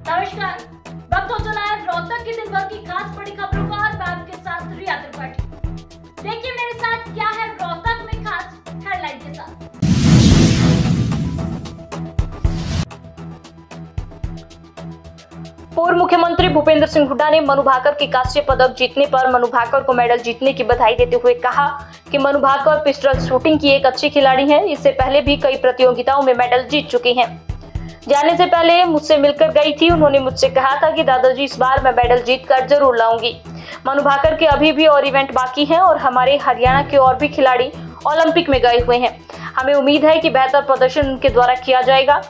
नमस्कार। वक्त हो चला है रोहतक की दिन भर की खास बड़ी खबरों का और मैं आपके साथ रिया त्रिपाठी। देखिए मेरे साथ क्या है रोहतक में खास हेडलाइन के साथ। पूर्व मुख्यमंत्री भूपेंद्र सिंह हुड्डा ने मनु भाकर के कांस्य पदक जीतने पर मनु भाकर को मेडल जीतने की बधाई देते हुए कहा कि मनु भाकर पिस्टल शूटिंग की एक अच्छी खिलाड़ी हैं। इससे पहले भी कई प्रतियोगिताओं में मेडल जीत चुकी हैं। जाने से पहले मुझसे मिलकर गई थी। उन्होंने मुझसे कहा था कि दादाजी इस बार मैं मेडल जीत कर जरूर लाऊंगी। मनु भाकर के अभी भी और इवेंट बाकी हैं और हमारे हरियाणा के और भी खिलाड़ी ओलंपिक में गए हुए हैं। हमें उम्मीद है कि बेहतर प्रदर्शन उनके द्वारा किया जाएगा।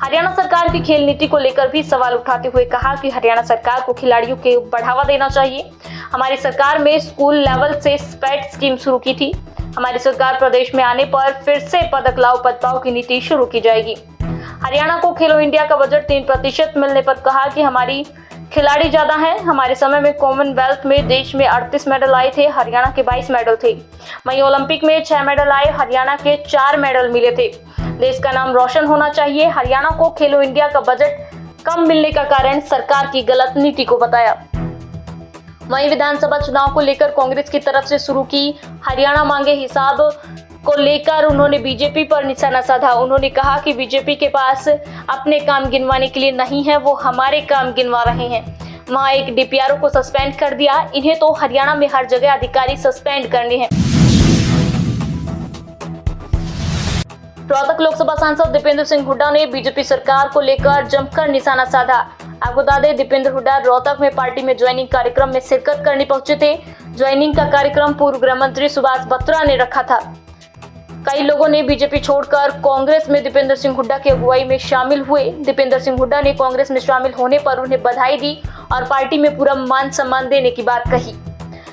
हरियाणा सरकार की खेल नीति को लेकर भी सवाल उठाते हुए कहा कि हरियाणा सरकार को खिलाड़ियों को बढ़ावा देना चाहिए। हमारी सरकार में स्कूल लेवल से स्पेट स्कीम शुरू की थी। हमारी सरकार प्रदेश में आने पर फिर से पदक लाओ पद पाओ की नीति शुरू की जाएगी। हरियाणा को खेलो इंडिया का बजट 3% मिलने पर कहा कि हमारी खिलाड़ी ज्यादा हैं। हमारे समय में कॉमनवेल्थ में देश में 38 मेडल आए थे, हरियाणा के 22 मेडल थे। वहीं ओलंपिक में 6 मेडल आए, हरियाणा के 4 मेडल मिले थे। देश का नाम रोशन होना चाहिए। हरियाणा को खेलो इंडिया का बजट कम मिलने का कारण सरकार की गलत नीति को बताया। वहीं विधानसभा चुनाव को लेकर कांग्रेस की तरफ से शुरू की हरियाणा मांगे हिसाब को लेकर उन्होंने बीजेपी पर निशाना साधा। उन्होंने कहा कि बीजेपी के पास अपने काम गिनवाने के लिए नहीं है, वो हमारे काम गिनवा रहे हैं। वहां एक डीपीआरओ को सस्पेंड कर दिया। इन्हें तो हरियाणा में हर जगह अधिकारी सस्पेंड करने हैं। रोहतक लोकसभा सांसद दीपेंद्र सिंह हुड्डा ने बीजेपी सरकार को लेकर जमकर निशाना साधा। आपको बता दें, दीपेंद्र हुड्डा रोहतक में पार्टी में ज्वाइनिंग कार्यक्रम में शिरकत करने पहुंचे थे। ज्वाइनिंग का कार्यक्रम पूर्व गृह मंत्री सुभाष बत्रा ने रखा था। कई लोगों ने बीजेपी छोड़कर कांग्रेस में दीपेंद्र सिंह हुड्डा की अगुवाई में शामिल हुए। दीपेंद्र सिंह हुड्डा ने कांग्रेस में शामिल होने पर उन्हें बधाई दी और पार्टी में पूरा मान सम्मान देने की बात कही।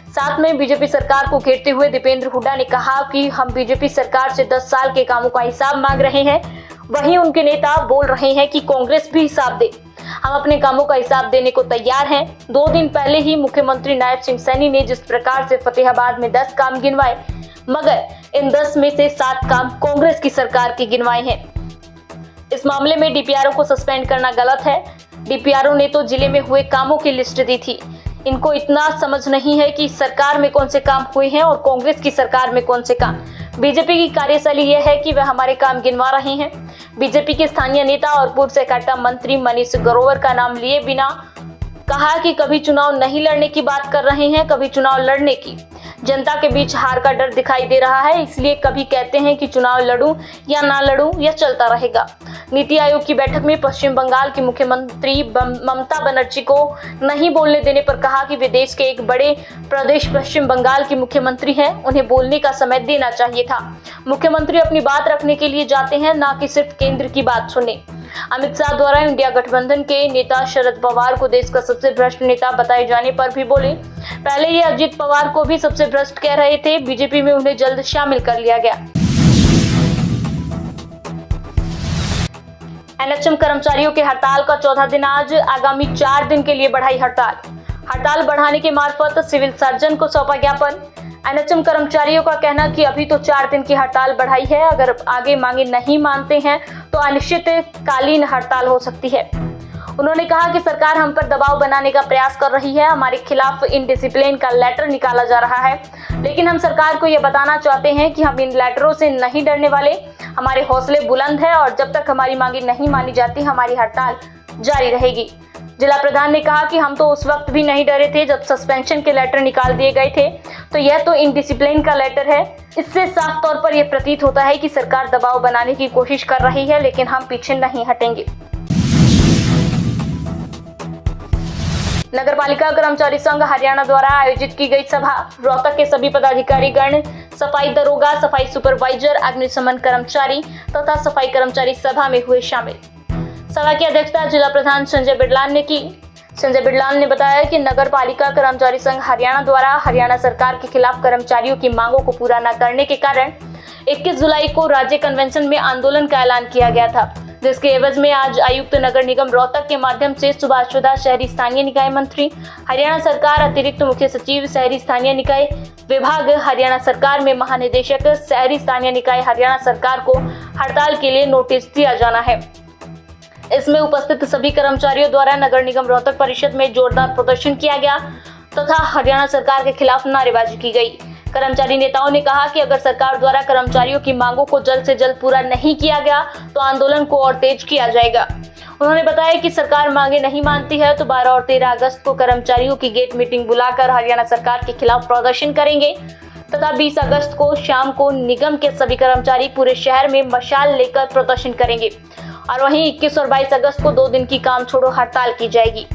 साथ में बीजेपी सरकार को घेरते हुए दीपेंद्र हुड्डा ने कहा कि हम बीजेपी सरकार से 10 साल के कामों का हिसाब मांग रहे हैं। वहीं उनके नेता बोल रहे हैं कि कांग्रेस भी हिसाब दे। हम अपने कामों का हिसाब देने को तैयार हैं। 2 दिन पहले ही मुख्यमंत्री नायब सिंह सैनी ने जिस प्रकार से फतेहाबाद में 10 काम गिनवाए, मगर इन 10 में से 7 काम कांग्रेस की सरकार के गिनवाए हैं। इस मामले में डीपीआरओ को सस्पेंड करना गलत है। डीपीआरओ ने तो जिले में हुए कामों की लिस्ट दी थी। इनको इतना समझ नहीं है कि सरकार में कौन से काम हुए हैं और कांग्रेस की सरकार में कौन से काम। बीजेपी की कार्यशैली यह है कि वह हमारे काम गिनवा रहे हैं। बीजेपी के स्थानीय नेता और पूर्व सहकारिता मंत्री मनीष ग्रोवर का नाम लिए बिना कहा कि कभी चुनाव नहीं लड़ने की बात कर रहे हैं, कभी चुनाव लड़ने की। जनता के बीच हार का डर दिखाई दे रहा है, इसलिए कभी कहते हैं कि चुनाव लड़ूं या ना लड़ूं, यह चलता रहेगा। नीति आयोग की बैठक में पश्चिम बंगाल की मुख्यमंत्री ममता बनर्जी को नहीं बोलने देने पर कहा कि वे देश के एक बड़े प्रदेश पश्चिम बंगाल की मुख्यमंत्री हैं, उन्हें बोलने का समय देना चाहिए था। मुख्यमंत्री अपनी बात रखने के लिए जाते हैं, ना कि सिर्फ केंद्र की बात सुने। अमित शाह द्वारा इंडिया गठबंधन के नेता शरद पवार को देश का सबसे भ्रष्ट नेता बताए जाने पर भी बोले। पहले ये अजित पवार को भी सबसे भ्रष्ट कह रहे थे। बीजेपी में उन्हें जल्द शामिल कर लिया गया। एनएचएम कर्मचारियों के हड़ताल का 14 दिन आज, आगामी 4 दिन के लिए बढ़ाई हड़ताल बढ़ाने के मार्फत सिविल सर्जन को सौंपा ज्ञापन। एनएचएम कर्मचारियों का कहना कि अभी तो 4 दिन की हड़ताल बढ़ाई है, अगर आगे मांगे नहीं मानते हैं तो अनिश्चितकालीन हड़ताल हो सकती है। उन्होंने कहा कि सरकार हम पर दबाव बनाने का प्रयास कर रही है। हमारे खिलाफ इनडिसिप्लिन का लेटर निकाला जा रहा है, लेकिन हम सरकार को यह बताना चाहते हैं कि हम इन लेटरों से नहीं डरने वाले। हमारे हौसले बुलंद है और जब तक हमारी मांगे नहीं मानी जाती, हमारी हड़ताल जारी रहेगी। जिला प्रधान ने कहा कि हम तो उस वक्त भी नहीं डरे थे जब सस्पेंशन के लेटर निकाल दिए गए थे, तो यह तो इनडिसिप्लिन का लेटर है। इससे साफ तौर पर यह प्रतीत होता है कि सरकार दबाव बनाने की कोशिश कर रही है, लेकिन हम पीछे नहीं हटेंगे। नगरपालिका कर्मचारी संघ हरियाणा द्वारा आयोजित की गई सभा। रोहतक के सभी पदाधिकारी गण, सफाई दरोगा, सफाई सुपरवाइजर, अग्निशमन कर्मचारी तथा सफाई कर्मचारी सभा में हुए शामिल। सभा की अध्यक्षता जिला प्रधान संजय बिडलान ने की। संजय बिडलान ने बताया कि नगर पालिका कर्मचारी संघ हरियाणा द्वारा हरियाणा सरकार के खिलाफ कर्मचारियों की मांगों को पूरा न करने के कारण 21 जुलाई को राज्य कन्वेंशन में आंदोलन का ऐलान किया गया था, जिसके एवज में आज आयुक्त नगर निगम रोहतक के माध्यम से सुभाषचंद्र शहरी स्थानीय निकाय मंत्री, हरियाणा सरकार अतिरिक्त मुख्य सचिव शहरी स्थानीय निकाय विभाग, हरियाणा सरकार में महानिदेशक शहरी स्थानीय निकाय हरियाणा सरकार को हड़ताल के लिए नोटिस दिया जाना है। इसमें उपस्थित सभी कर्मचारियों द्वारा नगर निगम रोहतक परिषद में जोरदार प्रदर्शन किया गया तथा हरियाणा सरकार के खिलाफ नारेबाजी की गई। कर्मचारी नेताओं ने कहा कि अगर सरकार द्वारा कर्मचारियों की मांगों को जल्द से जल्द पूरा नहीं किया गया तो आंदोलन को और तेज किया जाएगा। उन्होंने बताया कि सरकार मांगे नहीं मानती है तो 12 और 13 अगस्त को कर्मचारियों की गेट मीटिंग बुलाकर हरियाणा सरकार के खिलाफ प्रदर्शन करेंगे तथा 20 अगस्त को शाम को निगम के सभी कर्मचारी पूरे शहर में मशाल लेकर प्रदर्शन करेंगे और वहीं 21 और 22 अगस्त को 2 दिन की काम छोड़ो हड़ताल की जाएगी।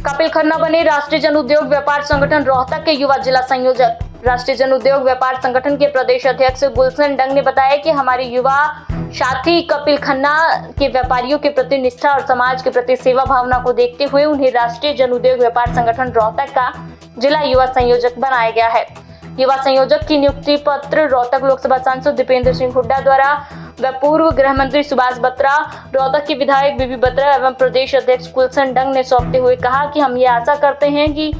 कपिल खन्ना बने राष्ट्रीय जन उद्योग व्यापार संगठन रोहतक के युवा जिला संयोजक। राष्ट्रीय जन उद्योग व्यापार संगठन के प्रदेश अध्यक्ष गुलशन डंग ने बताया कि हमारे युवा साथी कपिल खन्ना के व्यापारियों के प्रति निष्ठा और समाज के प्रति सेवा भावना को देखते हुए उन्हें राष्ट्रीय जन उद्योग व्यापार संगठन रोहतक का जिला युवा संयोजक बनाया गया है। युवा संयोजक की नियुक्ति पत्र रोहतक लोकसभा सांसद दीपेंद्र सिंह हुड्डा द्वारा व पूर्व गृह मंत्री सुभाष बत्रा, रोहतक के विधायक बीबी बत्रा एवं प्रदेश अध्यक्ष गुलशन डंग ने सौंपते हुए कहा कि हम ये आशा करते हैं कि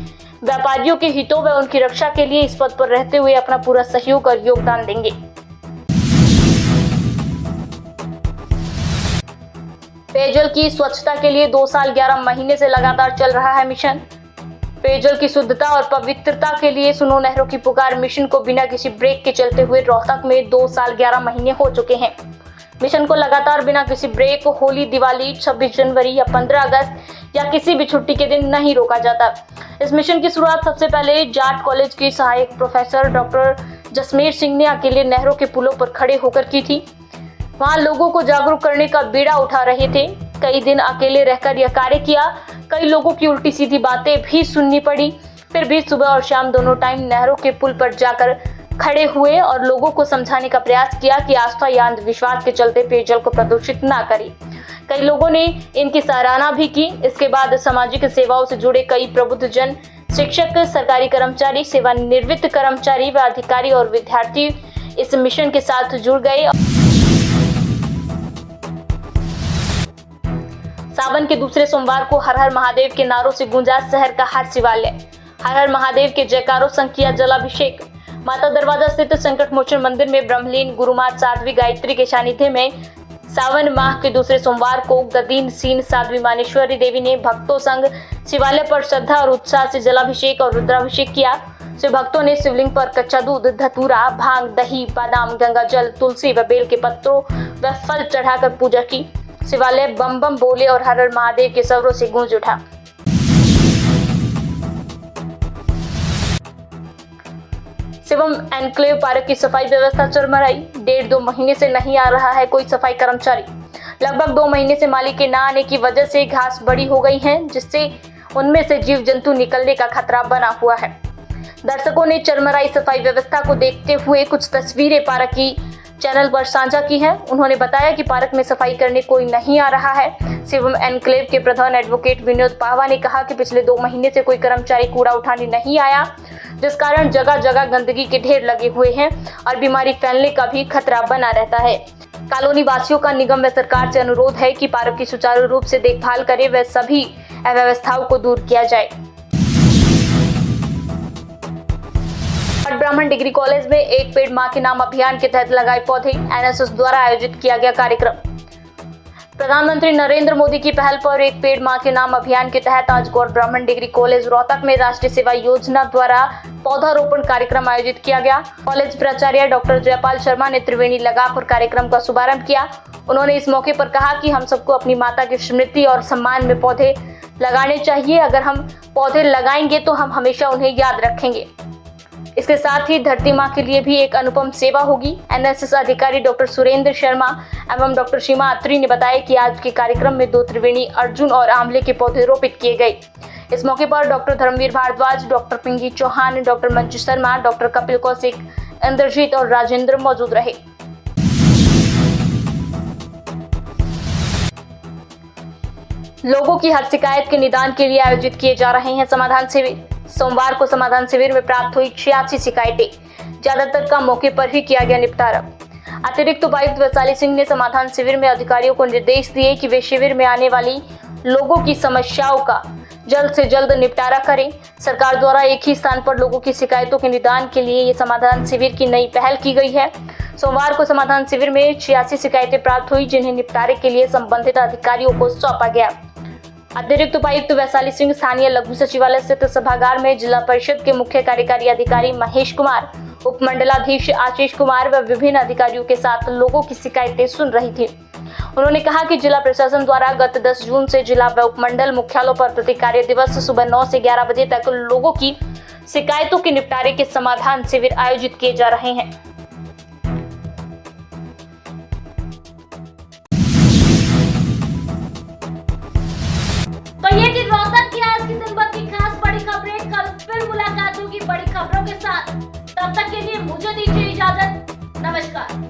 व्यापारियों के हितों व उनकी रक्षा के लिए इस पद पर रहते हुए अपना पूरा सहयोग और योगदान देंगे। पेयजल की स्वच्छता के लिए 2 साल 11 महीने से लगातार चल रहा है मिशन। पेयजल की शुद्धता और पवित्रता के लिए सुनो नहरों की पुकार मिशन को बिना किसी ब्रेक के चलते हुए रोहतक में 2 साल 11 महीने हो चुके हैं। मिशन को लगातार बिना किसी ब्रेक होली, दिवाली, 26 जनवरी या 15 अगस्त या किसी भी छुट्टी के दिन नहीं रोका जाता। इस मिशन की शुरुआत सबसे पहले जाट कॉलेज की सहायक प्रोफेसर डॉक्टर जसमेर सिंह ने अकेले नहरों के पुलों पर खड़े होकर की थी। वहां लोगों को जागरूक करने का बीड़ा उठा रहे थे। कई दिन अकेले रहकर यह कार्य किया। कई लोगों की उल्टी सीधी बातें भी सुननी पड़ी। फिर भी सुबह और शाम दोनों टाइम नहरों के पुल पर जाकर खड़े हुए और लोगों को समझाने का प्रयास किया कि आस्था या अंधविश्वास के चलते पेयजल को प्रदूषित ना करें। कई लोगों ने इनकी सराहना भी की। इसके बाद सामाजिक सेवाओं से जुड़े कई प्रबुद्ध जन, शिक्षक, सरकारी कर्मचारी, सेवानिवृत्त कर्मचारी व अधिकारी और विद्यार्थी इस मिशन के साथ जुड़ गए। सावन के दूसरे सोमवार को हर हर महादेव के नारों से गूंजा शहर का हर शिवालय। हर हर महादेव के जयकारों संग किया जलाभिषेक। माता दरवाजा स्थित संकट मोचन मंदिर में ब्रह्मलीन गुरुमात साध्वी गायत्री के सानिध्य में सावन माह के दूसरे सोमवार को गदीन सीन साध्वी मानेश्वरी देवी ने भक्तों संग शिवालय पर श्रद्धा और उत्साह से जलाभिषेक और रुद्राभिषेक किया। शिव भक्तों ने शिवलिंग पर कच्चा दूध, धतूरा, भांग, दही, बादाम, गंगा जल, तुलसी व बेल के पत्तों व फल चढ़ाकर पूजा की। शिवालय बम बम बोले और हर हर महादेव के स्वरों से गूंज उठा। शिवम एनक्लेव पार्क की सफाई व्यवस्था चरमराई। 1.5-2 महीने से नहीं आ रहा है कोई सफाई कर्मचारी। लगभग 2 महीने से माली के न आने की वजह से घास बड़ी हो गई है, जिससे उनमें से जीव जंतु निकलने का खतरा बना हुआ है। दर्शकों ने चरमराई सफाई व्यवस्था को देखते हुए कुछ तस्वीरें पार्क की चैनल पर साझा की है। उन्होंने बताया कि पार्क में सफाई करने कोई नहीं आ रहा है। शिवम एनक्लेव के प्रधान एडवोकेट विनोद पाहवा ने कहा कि पिछले 2 महीने से कोई कर्मचारी कूड़ा उठाने नहीं आया, जिस कारण जगह जगह गंदगी के ढेर लगे हुए हैं और बीमारी फैलने का भी खतरा बना रहता है। कॉलोनी वासियों का निगम व सरकार से अनुरोध है कि पार्क की सुचारू रूप से देखभाल करे व सभी अव्यवस्थाओं को दूर किया जाए। ब्राह्मण डिग्री कॉलेज में एक पेड़ मां के नाम अभियान के तहत लगाए पौधे। एनएसएस द्वारा आयोजित किया गया कार्यक्रम। प्रधानमंत्री नरेंद्र मोदी की पहल पर एक पेड़ मां के नाम अभियान के तहत आज गौर ब्राह्मण डिग्री कॉलेज रोहतक में राष्ट्रीय सेवा योजना द्वारा पौधारोपण कार्यक्रम आयोजित किया गया। कॉलेज प्राचार्य डॉक्टर जयपाल शर्मा ने त्रिवेणी लगाकर कार्यक्रम का शुभारंभ किया। उन्होंने इस मौके पर कहा कि हम सबको अपनी माता की स्मृति और सम्मान में पौधे लगाने चाहिए। अगर हम पौधे लगाएंगे तो हम हमेशा उन्हें याद रखेंगे। इसके साथ ही धरती माँ के लिए भी एक अनुपम सेवा होगी। एनएसएस अधिकारी डॉक्टर सुरेंद्र शर्मा एवं डॉक्टर सीमा अत्री ने बताया कि आज के कार्यक्रम में 2 त्रिवेणी, अर्जुन और आंवले के पौधे रोपित किए गए। इस मौके पर doctor Dharamvir Bhardwaj, doctor Pinki Chauhan, doctor Manju Sharma, doctor Kapil Kaushik, Indrajit और राजेंद्र मौजूद रहे। लोगों की हर शिकायत के निदान के लिए आयोजित किए जा रहे हैं समाधान शिविर। सोमवार को समाधान शिविर में प्राप्त हुई 86 शिकायतें, ज्यादातर का मौके पर ही किया गया निपटारा। अतिरिक्त उपायुक्त वैशाली सिंह ने समाधान शिविर में अधिकारियों को निर्देश दिए कि वे शिविर में आने वाली लोगों की समस्याओं का जल्द से जल्द निपटारा करें। सरकार द्वारा एक ही स्थान पर लोगों की शिकायतों के निदान के लिए ये समाधान शिविर की नई पहल की गई है। सोमवार को समाधान शिविर में 86 शिकायतें प्राप्त हुई, जिन्हें निपटारे के लिए संबंधित अधिकारियों को सौंपा गया। अतिरिक्त उपायुक्त वैशाली सिंह स्थानीय लघु सचिवालय स्थित सभागार में जिला परिषद के मुख्य कार्यकारी अधिकारी महेश कुमार, उप मंडलाधीश आशीष कुमार व विभिन्न अधिकारियों के साथ लोगों की शिकायतें सुन रही थी। उन्होंने कहा कि जिला प्रशासन द्वारा गत 10 जून से जिला व उपमंडल मुख्यालयों पर प्रति कार्य दिवस सुबह 9 से 11 बजे तक लोगों की शिकायतों के निपटारे के समाधान शिविर आयोजित किए जा रहे हैं। तो ये थी रोहतक की आज की दिन भर की खास बड़ी खबरें। कल फिर मुलाकात होगी बड़ी खबरों के साथ। तब तक के लिए मुझे दीजिए इजाजत। नमस्कार।